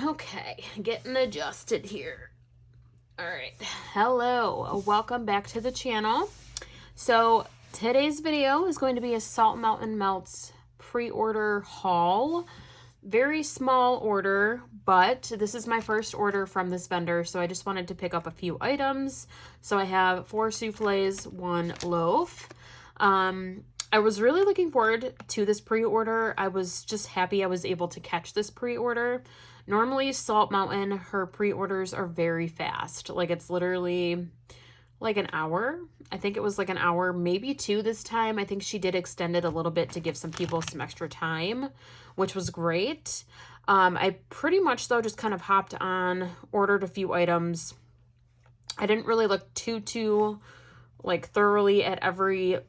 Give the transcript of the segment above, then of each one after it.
Okay, getting adjusted here. All right, hello, welcome back to the channel. So today's video is going to be a Salt Mountain Melts pre-order haul. Very small order, but this is my first order from this vendor, so I just wanted to pick up a few items. So I have 4 souffles, 1 loaf. I was really looking forward to this pre-order. I was just happy I was able to catch this pre-order. Normally, Salt Mountain, her pre-orders are very fast. Like, it's literally like an hour. I think it was like an hour, maybe 2 this time. I think she did extend it a little bit to give some people some extra time, which was great. I pretty much, though, just kind of hopped on, ordered a few items. I didn't really look too like thoroughly at every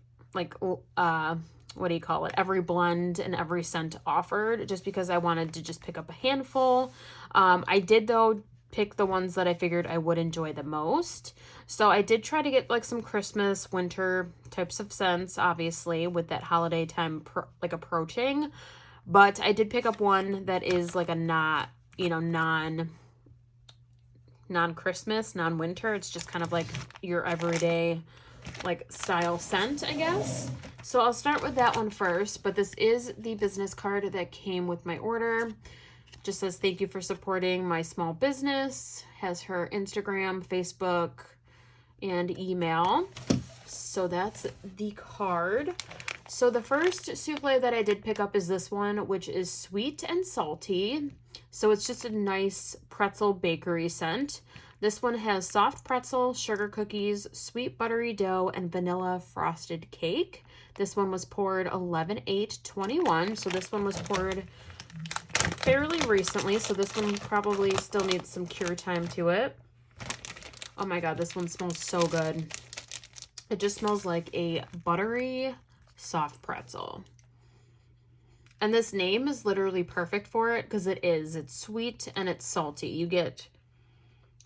every blend and every scent offered, just because I wanted to just pick up a handful. I did, though, pick the ones that I figured I would enjoy the most. So I did try to get like some Christmas, winter types of scents, obviously, with that holiday time approaching. But I did pick up one that is like a non-Christmas, non-winter. It's just kind of like your everyday like style scent, I guess. So I'll start with that one first, but this is the business card that came with my order. Just says thank you for supporting my small business. Has her Instagram, Facebook, and email. So that's the card. So the first souffle that I did pick up is this one, which is sweet and salty. So it's just a nice pretzel bakery scent. This one has soft pretzel, sugar cookies, sweet buttery dough, and vanilla frosted cake. This one was poured 11/8/21. So this one was poured fairly recently. So this one probably still needs some cure time to it. Oh my God, this one smells so good. It just smells like a buttery, soft pretzel. And this name is literally perfect for it because it is. It's sweet and it's salty. You get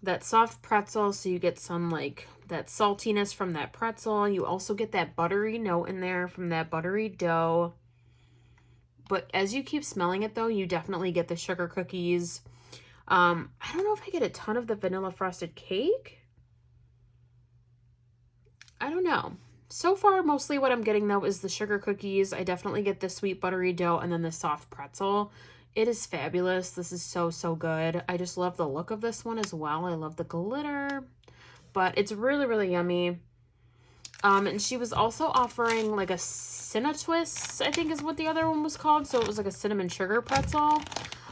that soft pretzel, so you get some like that saltiness from that pretzel. You also get that buttery note in there from that buttery dough. But as you keep smelling it, though, you definitely get the sugar cookies. I don't know if I get a ton of the vanilla frosted cake. I don't know. So far, mostly what I'm getting, though, is the sugar cookies. I definitely get the sweet buttery dough and then the soft pretzel. It is fabulous. This is so good. I just love the look of this one as well. I love the glitter, but it's really yummy. And she was also offering like a Cinnatwist, I think is what the other one was called. So it was like a cinnamon sugar pretzel.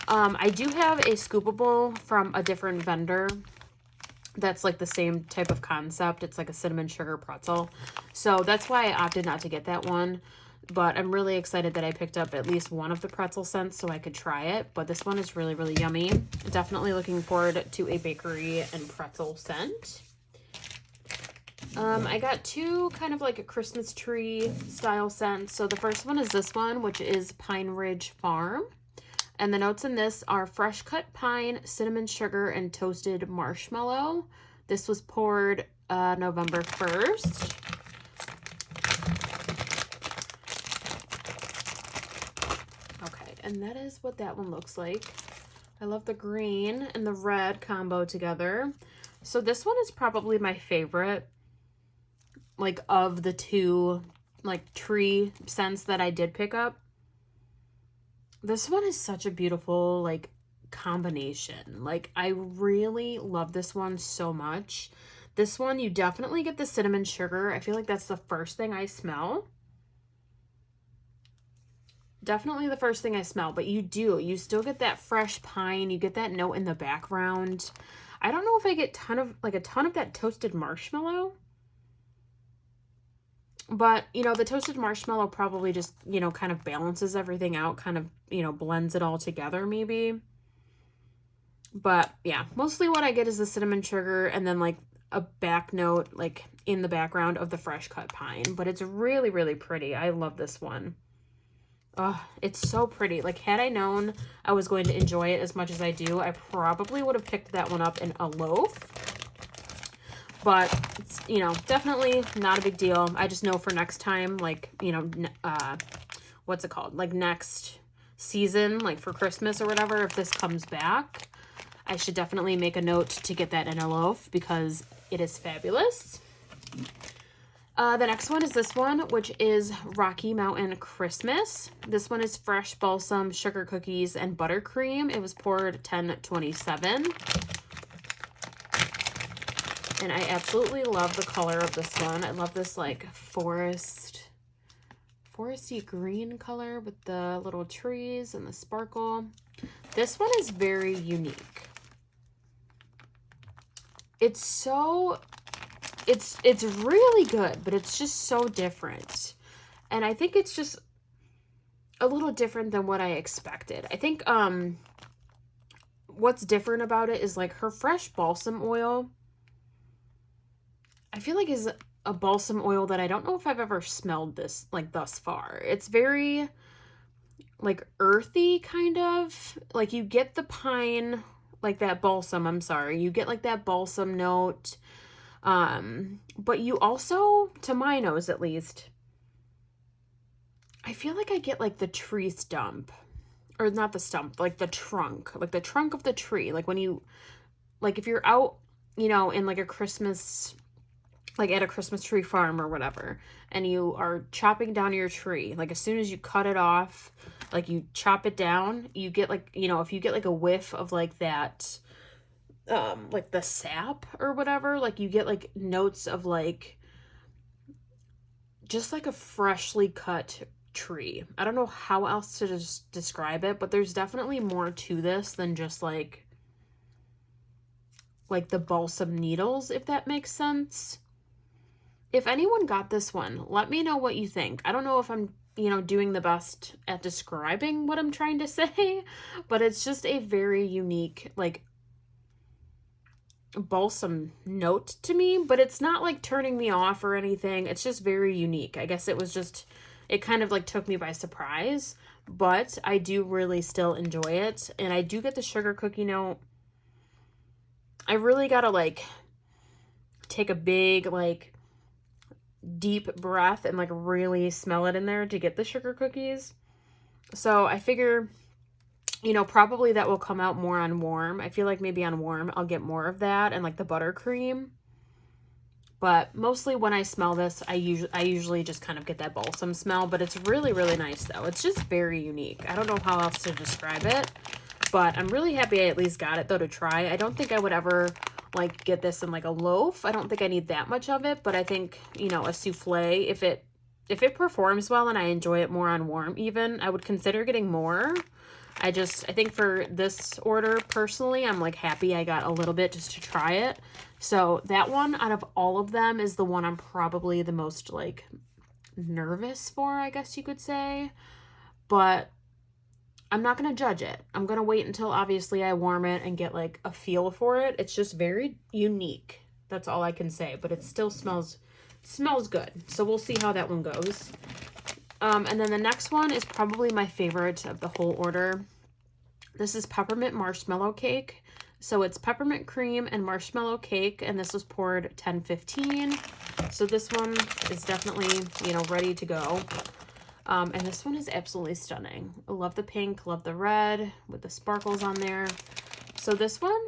I do have a scoopable from a different vendor that's like the same type of concept. It's like a cinnamon sugar pretzel. So that's why I opted not to get that one. But I'm really excited that I picked up at least one of the pretzel scents so I could try it. But this one is really yummy. Definitely looking forward to a bakery and pretzel scent. I got 2 kind of like a Christmas tree style scents. So the first one is this one, which is Pine Ridge Farm. And the notes in this are fresh cut pine, cinnamon sugar, and toasted marshmallow. This was poured November 1st. And that is what that one looks like. I love the green and the red combo together. So this one is probably my favorite, like, of the 2, like, tree scents that I did pick up. This one is such a beautiful, like, combination. Like, I really love this one so much. This one, you definitely get the cinnamon sugar. I feel like that's the first thing I smell. Definitely the first thing I smell, but you still get that fresh pine. You get that note in the background. I don't know if I get a ton of that toasted marshmallow, but the toasted marshmallow probably just, kind of balances everything out, kind of, blends it all together maybe. But yeah, mostly what I get is the cinnamon sugar and then like a back note, like in the background of the fresh cut pine, but it's really pretty. I love this one. Oh, it's so pretty. Like, had I known I was going to enjoy it as much as I do, I probably would have picked that one up in a loaf. But, it's, definitely not a big deal. I just know for next time, like, what's it called? Like, next season, like for Christmas or whatever, if this comes back, I should definitely make a note to get that in a loaf because it is fabulous. The next one is this one, which is Rocky Mountain Christmas. This one is fresh balsam sugar cookies and buttercream. It was poured 10/27. And I absolutely love the color of this one. I love this like foresty green color with the little trees and the sparkle. This one is very unique. It's really good, but it's just so different. And I think it's just a little different than what I expected. I think what's different about it is like her fresh balsam oil, I feel like is a balsam oil that I don't know if I've ever smelled this like thus far. It's very like earthy kind of. Like you get the pine, like that balsam, I'm sorry. You get like that balsam note. But you also, to my nose at least, I feel like I get like the tree stump, or not the stump, like the trunk of the tree. Like when you, like if you're out, you know, in like a Christmas, like at a Christmas tree farm or whatever, and you are chopping down your tree, like as soon as you cut it off, like you chop it down, you get like, you know, if you get like a whiff of like that, like the sap or whatever, like you get like notes of like just like a freshly cut tree. I don't know how else to just describe it, but there's definitely more to this than just like the balsam needles, if that makes sense. If anyone got this one, let me know what you think. I don't know if I'm, you know, doing the best at describing what I'm trying to say, but it's just a very unique like balsam note to me, but it's not like turning me off or anything. It's just very unique. I guess it was just, it kind of like took me by surprise, but I do really still enjoy it. And I do get the sugar cookie note. I really gotta like take a big like deep breath and like really smell it in there to get the sugar cookies. So I figure, you know, probably that will come out more on warm. I feel like maybe on warm I'll get more of that and like the buttercream. But mostly when I smell this, I usually just kind of get that balsam smell, but it's really, really nice though. It's just very unique. I don't know how else to describe it, but I'm really happy I at least got it though to try. I don't think I would ever like get this in like a loaf. I don't think I need that much of it, but I think, you know, a souffle, if it performs well and I enjoy it more on warm even, I would consider getting more. I think for this order personally, I'm like happy I got a little bit just to try it. So that one out of all of them is the one I'm probably the most like nervous for, I guess you could say. But I'm not going to judge it. I'm going to wait until obviously I warm it and get like a feel for it. It's just very unique. That's all I can say, but it still smells good. So we'll see how that one goes. And then the next one is probably my favorite of the whole order. This is Peppermint Marshmallow Cake. So it's peppermint cream and marshmallow cake, and this was poured 10/15. So this one is definitely, you know, ready to go. And this one is absolutely stunning. I love the pink, love the red with the sparkles on there. So this one,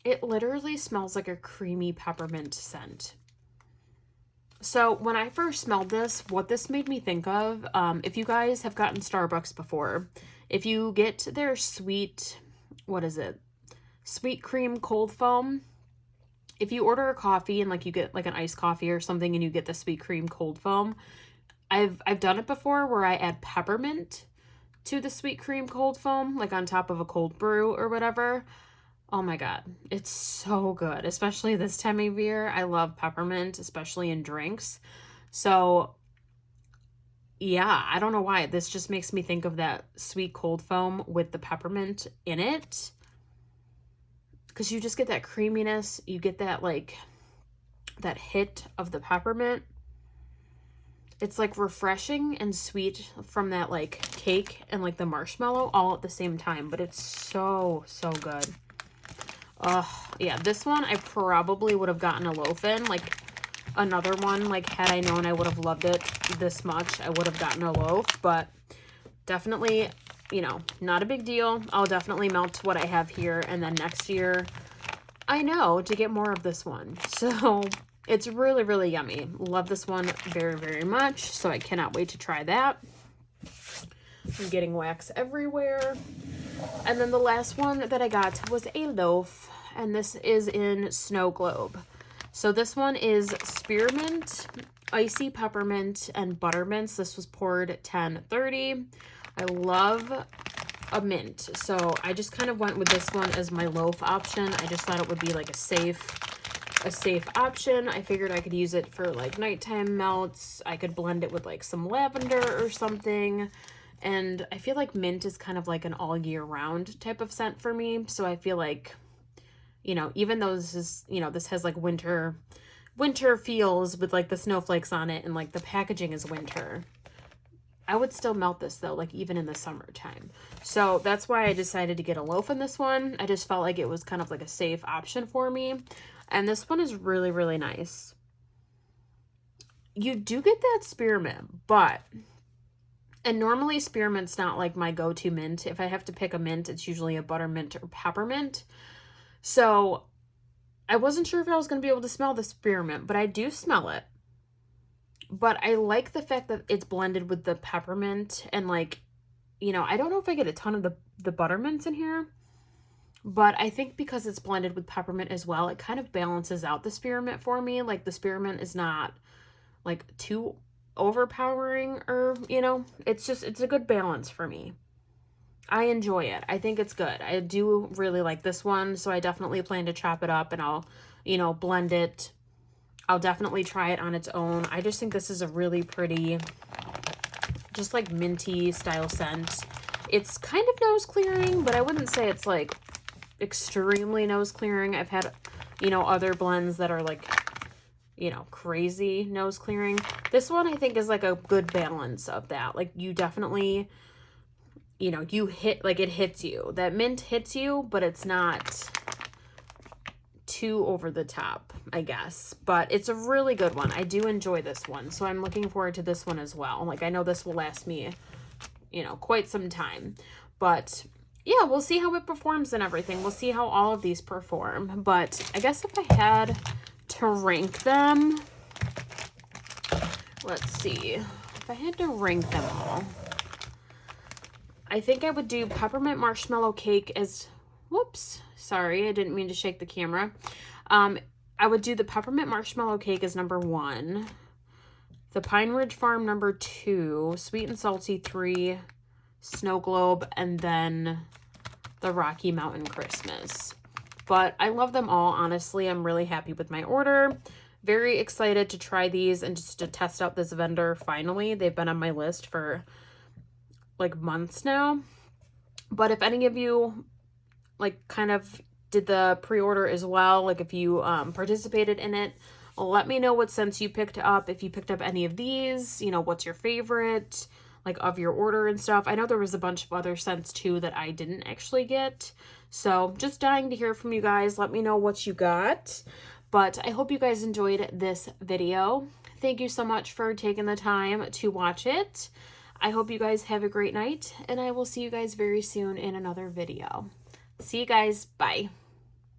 it literally smells like a creamy peppermint scent. So when I first smelled this, what this made me think of, if you guys have gotten Starbucks before, if you get their sweet, what is it? Sweet cream cold foam. If you order a coffee and like you get like an iced coffee or something and you get the sweet cream cold foam, I've done it before where I add peppermint to the sweet cream cold foam, like on top of a cold brew or whatever. Oh my God, it's so good, especially this time of year. I love peppermint, especially in drinks. So yeah, I don't know why. This just makes me think of that sweet cold foam with the peppermint in it. Because you just get that creaminess. You get that like, that hit of the peppermint. It's like refreshing and sweet from that like cake and like the marshmallow all at the same time. But it's so, so good. Yeah, this one I probably would have gotten a loaf in. Like another one, like had I known I would have loved it this much, I would have gotten a loaf. But definitely you know, not a big deal. I'll definitely melt what I have here, and then next year, I know to get more of this one. So it's really, really yummy. Love this one very, very much. So I cannot wait to try that. I'm getting wax everywhere. And then the last one that I got was a loaf, and this is in Snow Globe. So this one is spearmint, icy peppermint, and buttermints. This was poured 1030. I love a mint, so I just kind of went with this one as my loaf option. I just thought it would be like a safe option. I figured I could use it for like nighttime melts. I could blend it with like some lavender or something. And I feel like mint is kind of like an all year round type of scent for me. So I feel like, you know, even though this is, you know, this has like winter feels with like the snowflakes on it and like the packaging is winter, I would still melt this though, like even in the summertime. So that's why I decided to get a loaf in this one. I just felt like it was kind of like a safe option for me. And this one is really, really nice. You do get that spearmint, and normally spearmint's not like my go-to mint. If I have to pick a mint, it's usually a buttermint or peppermint. So I wasn't sure if I was going to be able to smell the spearmint, but I do smell it. But I like the fact that it's blended with the peppermint, and like, you know, I don't know if I get a ton of the buttermints in here, but I think because it's blended with peppermint as well, it kind of balances out the spearmint for me. Like the spearmint is not like too overpowering, or, you know, it's a good balance for me. I enjoy it. I think it's good. I do really like this one, so I definitely plan to chop it up and I'll, you know, blend it. I'll definitely try it on its own. I just think this is a really pretty, just like minty style scent. It's kind of nose clearing, but I wouldn't say it's like extremely nose clearing. I've had, you know, other blends that are like, you know, crazy nose clearing. This one I think is like a good balance of that. Like you definitely, you know, you hit, like it hits you. That mint hits you, but it's not too over the top, I guess. But it's a really good one. I do enjoy this one. So I'm looking forward to this one as well. Like I know this will last me, you know, quite some time. But yeah, we'll see how it performs and everything. We'll see how all of these perform. But I guess if I had to rank them, let's see, if I had to rank them all, I think I would do peppermint marshmallow cake as, whoops, sorry, I didn't mean to shake the camera. I would do the peppermint marshmallow cake as number 1, the Pine Ridge Farm number 2, sweet and salty 3, Snow Globe, and then the Rocky Mountain Christmas. But I love them all, honestly. I'm really happy with my order. Very excited to try these and just to test out this vendor finally. They've been on my list for like months now. But if any of you like kind of did the pre-order as well, like if you participated in it, let me know what scents you picked up. If you picked up any of these, you know, what's your favorite, like of your order and stuff. I know there was a bunch of other scents too that I didn't actually get. So just dying to hear from you guys. Let me know what you got. But I hope you guys enjoyed this video. Thank you so much for taking the time to watch it. I hope you guys have a great night, and I will see you guys very soon in another video. See you guys. Bye.